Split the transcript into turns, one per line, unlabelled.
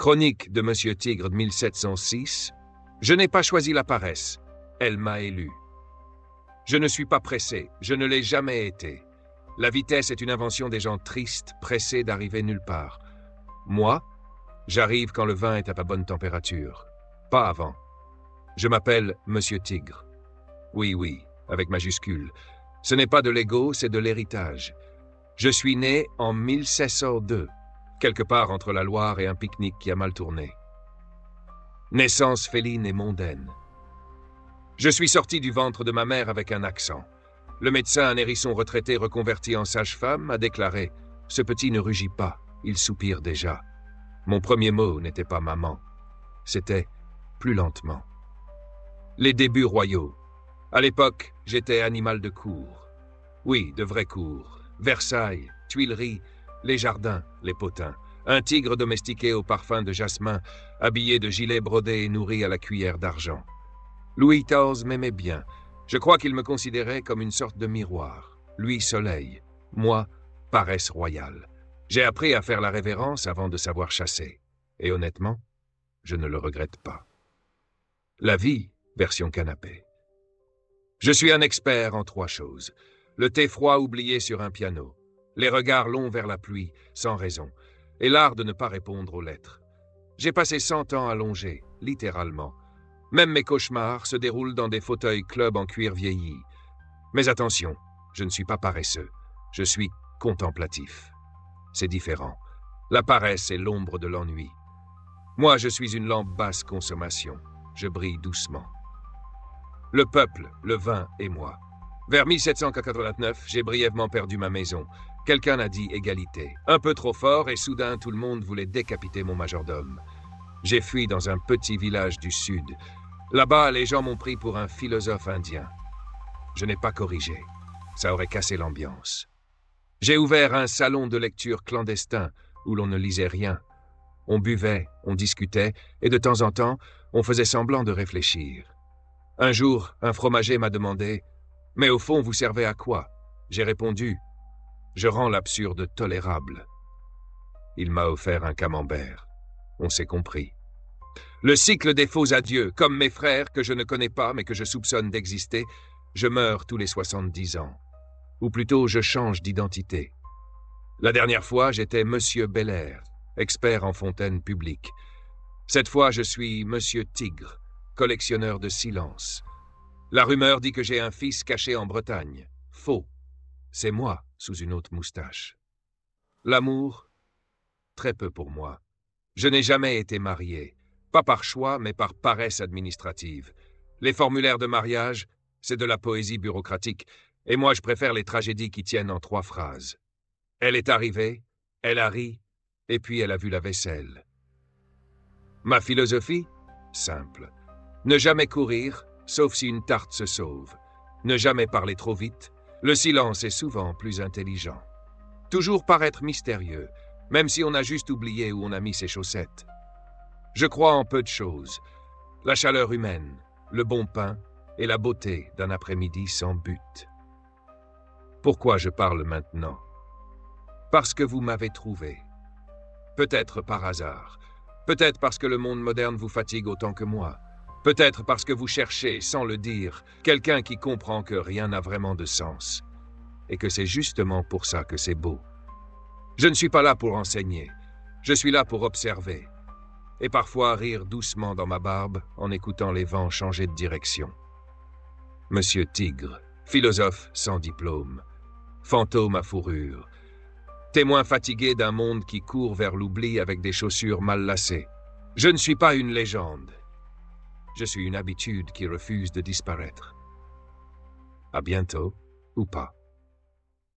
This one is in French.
Chronique de Monsieur Tigre de 1706. Je n'ai pas choisi la paresse, elle m'a élu. Je ne suis pas pressé, je ne l'ai jamais été. La vitesse est une invention des gens tristes, pressés d'arriver nulle part. Moi, j'arrive quand le vin est à la bonne température, pas avant. Je m'appelle Monsieur Tigre. Oui, avec majuscule. Ce n'est pas de l'ego, c'est de l'héritage. Je suis né en 1602, quelque part entre la Loire et un pique-nique qui a mal tourné. Naissance féline et mondaine. Je suis sorti du ventre de ma mère avec un accent. Le médecin, un hérisson retraité reconverti en sage-femme, a déclaré « Ce petit ne rugit pas, il soupire déjà ». Mon premier mot n'était pas « maman », c'était « plus lentement ». Les débuts royaux. À l'époque, j'étais animal de cour. Oui, de vrai cour. Versailles, Tuileries, les jardins, les potins. Un tigre domestiqué au parfum de jasmin, habillé de gilets brodés et nourri à la cuillère d'argent. Louis XIV m'aimait bien. Je crois qu'il me considérait comme une sorte de miroir. Lui, soleil. Moi, paresse royale. J'ai appris à faire la révérence avant de savoir chasser. Et honnêtement, je ne le regrette pas. La vie, version canapé. Je suis un expert en 3 choses. Le thé froid oublié sur un piano, les regards longs vers la pluie, sans raison, et l'art de ne pas répondre aux lettres. J'ai passé 100 ans allongé, littéralement. Même mes cauchemars se déroulent dans des fauteuils club en cuir vieilli. Mais attention, je ne suis pas paresseux, je suis contemplatif. C'est différent. La paresse est l'ombre de l'ennui. Moi, je suis une lampe basse consommation. Je brille doucement. Le peuple, le vin et moi. Vers 1789, j'ai brièvement perdu ma maison. Quelqu'un a dit égalité. Un peu trop fort et soudain tout le monde voulait décapiter mon majordome. J'ai fui dans un petit village du sud. Là-bas, les gens m'ont pris pour un philosophe indien. Je n'ai pas corrigé. Ça aurait cassé l'ambiance. J'ai ouvert un salon de lecture clandestin où l'on ne lisait rien. On buvait, on discutait et de temps en temps, on faisait semblant de réfléchir. Un jour, un fromager m'a demandé « Mais au fond, vous servez à quoi ?» J'ai répondu « Je rends l'absurde tolérable. » Il m'a offert un camembert. On s'est compris. Le cycle des faux adieux, comme mes frères que je ne connais pas mais que je soupçonne d'exister, je meurs tous les 70 ans. Ou plutôt, je change d'identité. La dernière fois, j'étais Monsieur Belair, expert en fontaine publique. Cette fois, je suis Monsieur Tigre, collectionneur de silence. La rumeur dit que j'ai un fils caché en Bretagne. Faux. C'est moi, sous une autre moustache. L'amour, très peu pour moi. Je n'ai jamais été marié, pas par choix, mais par paresse administrative. Les formulaires de mariage, c'est de la poésie bureaucratique, et moi je préfère les tragédies qui tiennent en 3 phrases. Elle est arrivée, elle a ri, et puis elle a vu la vaisselle. Ma philosophie? Simple. Ne jamais courir, sauf si une tarte se sauve. Ne jamais parler trop vite. Le silence est souvent plus intelligent. Toujours paraître mystérieux, même si on a juste oublié où on a mis ses chaussettes. Je crois en peu de choses. La chaleur humaine, le bon pain et la beauté d'un après-midi sans but. Pourquoi je parle maintenant? Parce que vous m'avez trouvé. Peut-être par hasard. Peut-être parce que le monde moderne vous fatigue autant que moi. Peut-être parce que vous cherchez, sans le dire, quelqu'un qui comprend que rien n'a vraiment de sens. Et que c'est justement pour ça que c'est beau. Je ne suis pas là pour enseigner. Je suis là pour observer. Et parfois rire doucement dans ma barbe en écoutant les vents changer de direction. Monsieur Tigre, philosophe sans diplôme. Fantôme à fourrure. Témoin fatigué d'un monde qui court vers l'oubli avec des chaussures mal lacées. Je ne suis pas une légende. Je suis une habitude qui refuse de disparaître. À bientôt, ou pas.